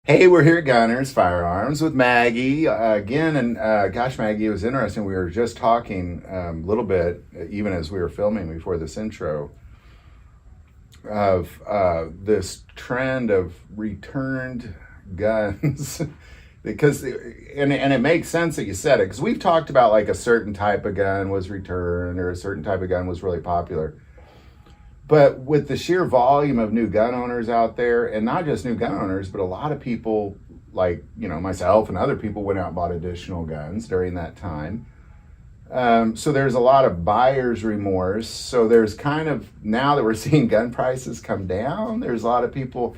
Hey, we're here at Gunners Firearms with Maggie again, and gosh, Maggie, it was interesting. We were just talking a little bit, even as we were filming before this intro, of this trend of returned guns. Because and it makes sense that you said it, because we've talked about like a certain type of gun was returned or a certain type of gun was really popular. But with the sheer volume of new gun owners out there, and not just new gun owners, but a lot of people like, myself and other people went out and bought additional guns during that time. So there's a lot of buyer's remorse. So there's kind of, now that we're seeing gun prices come down, there's a lot of people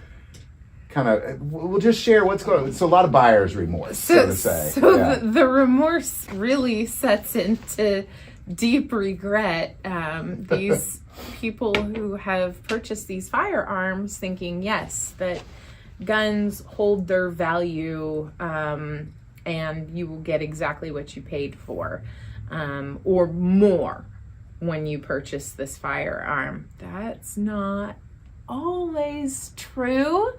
we'll just share what's going on. It's a lot of buyer's remorse, so to say. So yeah. the remorse really sets into deep regret. These people who have purchased these firearms thinking, yes, that guns hold their value and you will get exactly what you paid for or more when you purchase this firearm. That's not always true,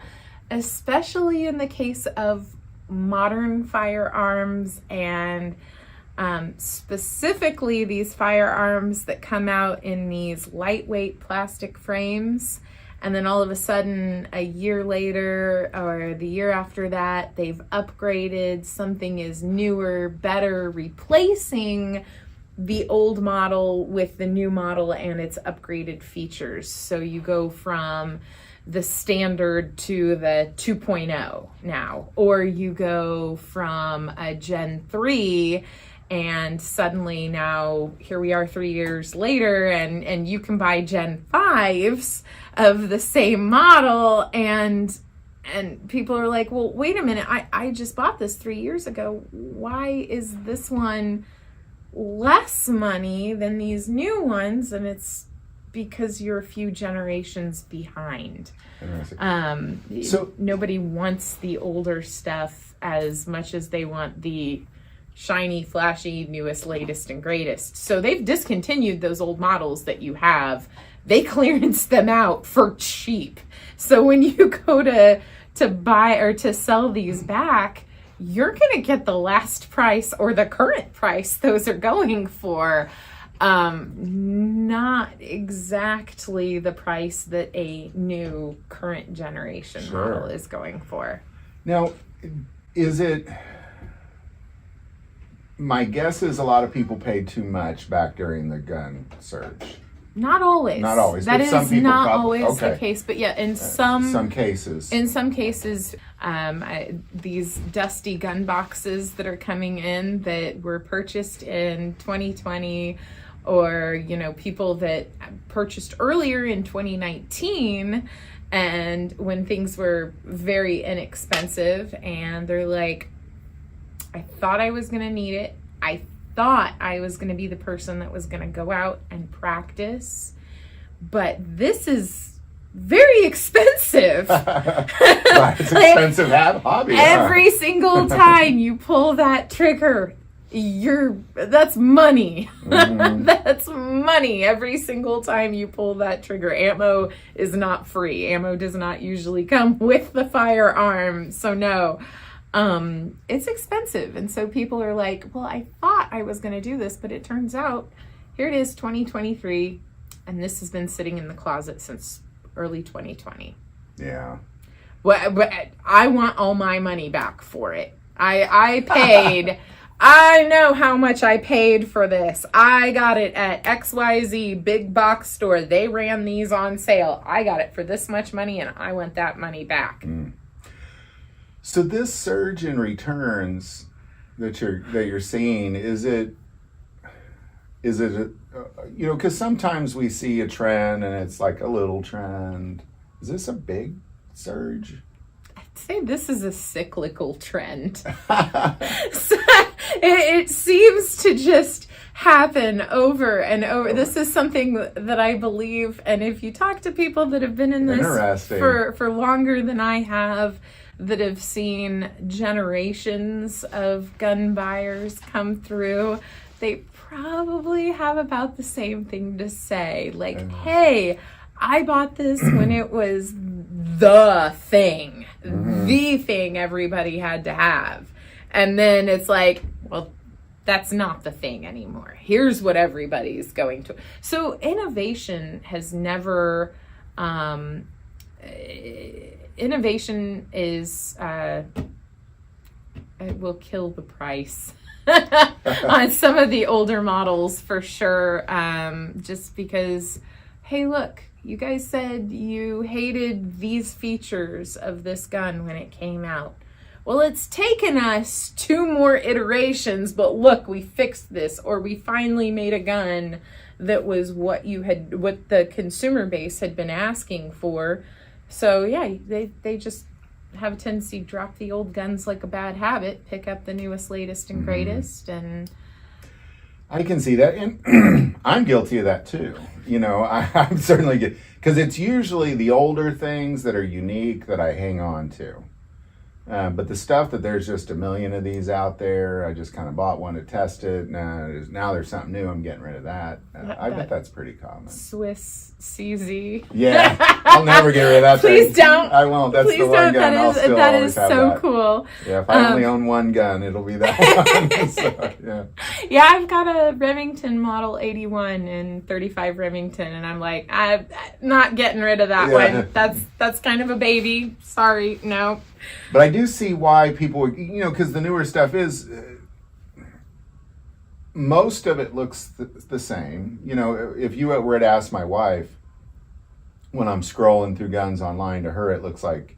especially in the case of modern firearms and specifically these firearms that come out in these lightweight plastic frames, and then all of a sudden a year later or the year after that they've upgraded, something is newer, better, replacing the old model with the new model and its upgraded features. So you go from the standard to the 2.0 now, or you go from a Gen 3 and suddenly now here we are 3 years later and you can buy Gen 5s of the same model and people are like, well, wait a minute, I just bought this 3 years ago. Why is this one less money than these new ones? And it's because you're a few generations behind. So nobody wants the older stuff as much as they want the shiny, flashy, newest, latest, and greatest. So they've discontinued those old models that you have. They clearance them out for cheap. So when you go to buy or to sell these back, you're going to get the last price or the current price those are going for. Not exactly the price that a new current generation model is going for. Now, my guess is a lot of people paid too much back during the gun surge. Not always. Not always. That is not always the case. But yeah, in some cases. In some cases, these dusty gun boxes that are coming in that were purchased in 2020, or people that purchased earlier in 2019, and when things were very inexpensive, and they're like, I thought I was going to need it. I thought I was going to be the person that was going to go out and practice, but this is very expensive. Right, it's expensive hobby. Every single time you pull that trigger, that's money. Mm-hmm. That's money every single time you pull that trigger. Ammo is not free. Ammo does not usually come with the firearm. So no, it's expensive. And so people are like, well, I thought I was going to do this, but it turns out here it is 2023 and this has been sitting in the closet since early 2020. Yeah. Well, but I want all my money back for it. I paid I know how much I paid for this. I got it at XYZ big box store. They ran these on sale. I got it for this much money and I want that money back. Mm. So this surge in returns that you're seeing, is it because sometimes we see a trend and it's like a little trend. Is this a big surge? I'd say this is a cyclical trend. So it seems to just happen over and over. This is something that I believe, and if you talk to people that have been in this for longer than I have, that have seen generations of gun buyers come through, they probably have about the same thing to say. Like, hey, I bought this when it was the thing. the thing everybody had to have. And then it's like, well, that's not the thing anymore. Here's what everybody's going to. So innovation has never, innovation is, it will kill the price on some of the older models for sure. Just because, hey, look, you guys said you hated these features of this gun when it came out. Well, it's taken us 2 more iterations, but look, we fixed this, or we finally made a gun that was what the consumer base had been asking for. So yeah, they just have a tendency to drop the old guns like a bad habit, pick up the newest, latest, and greatest, and I can see that, and I'm guilty of that too. I'm certainly good, because it's usually the older things that are unique that I hang on to. But the stuff that there's just a million of these out there, I just kind of bought one to test it. Now there's something new, I'm getting rid of that. I bet that's pretty common. Swiss CZ. Yeah, I'll never get rid of that Please thing. don't. I won't. That's the one gun I'll still always have. That is so that. cool. Yeah, if I only own one gun, it'll be that one. So, yeah. Yeah, I've got a Remington Model 81 in 35 Remington, and I'm like, I'm not getting rid of that one. That's kind of a baby. Sorry, no. But I do see why people, because the newer stuff is, most of it looks the same. If you were to ask my wife, when I'm scrolling through guns online, to her it looks like,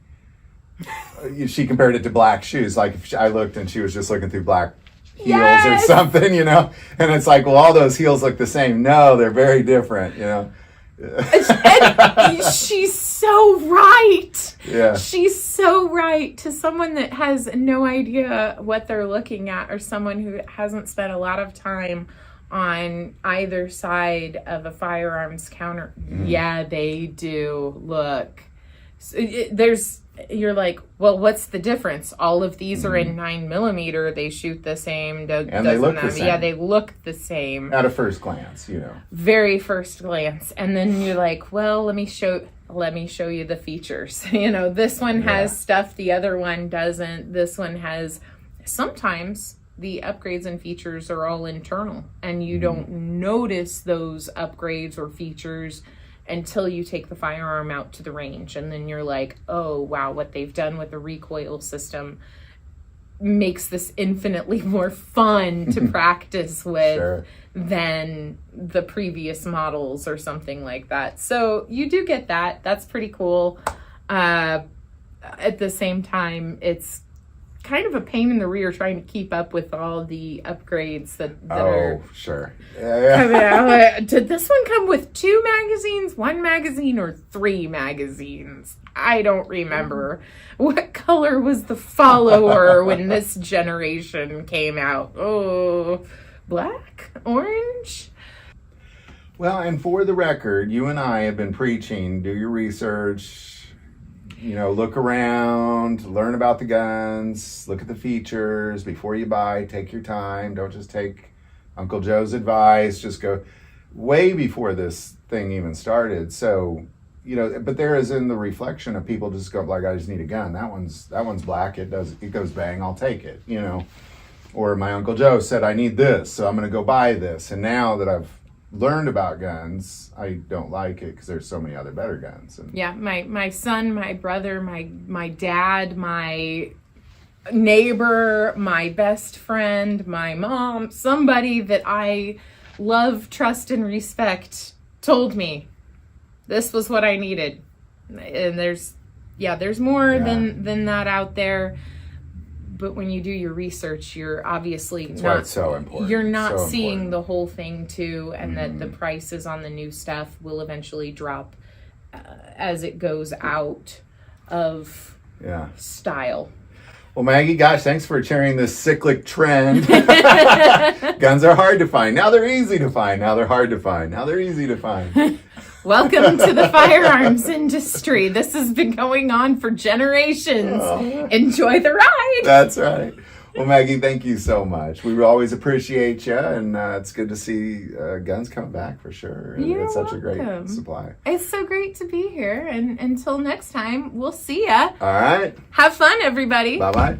she compared it to black shoes. Like if I looked and she was just looking through black heels or something, and it's like, well, all those heels look the same. No, they're very different, And she's so right. Yeah. She's so right. To someone that has no idea what they're looking at, or someone who hasn't spent a lot of time on either side of a firearms counter. Yeah, they do. Look. So you're like, well, what's the difference? All of these are in 9mm. They shoot the same. And they look the same. Yeah, they look the same. At a first glance, Very first glance. And then you're like, well, let me show you the features. This one has stuff the other one doesn't. This one has, sometimes the upgrades and features are all internal, and you don't notice those upgrades or features until you take the firearm out to the range. And then you're like, oh, wow, what they've done with the recoil system makes this infinitely more fun to practice with than the previous models or something like that. So you do get that. That's pretty cool. At the same time, it's kind of a pain in the rear trying to keep up with all the upgrades that are. Oh, sure. Yeah. Like, did this one come with 2 magazines, 1 magazine, or 3 magazines? I don't remember. What color was the follower when this generation came out? Oh, black? Orange? Well, and for the record, you and I have been preaching, do your research, look around, learn about the guns, look at the features before you buy, take your time. Don't just take Uncle Joe's advice, just go way before this thing even started. So, but there is in the reflection of people just go like, I just need a gun. That one's black. It goes bang. I'll take it, or my Uncle Joe said, I need this, so I'm going to go buy this. And now that I've learned about guns, I don't like it because there's so many other better guns. And yeah, my son, my brother, my dad, my neighbor, my best friend, my mom, somebody that I love, trust, and respect told me this was what I needed. And there's more than that out there. But when you do your research, you're obviously why it's so important. You're not seeing the whole thing too, and that the prices on the new stuff will eventually drop as it goes out of style. Well, Maggie, gosh, thanks for sharing this cyclic trend. Guns are hard to find. Now they're easy to find. Now they're hard to find. Now they're easy to find. Welcome to the firearms industry. This has been going on for generations. Enjoy the ride. That's right. Well, Maggie, thank you so much. We always appreciate you, and it's good to see guns coming back for sure. And You're it's such a great welcome. supply. It's so great to be here, and until next time, we'll see ya. All right. Have fun, everybody. Bye-bye.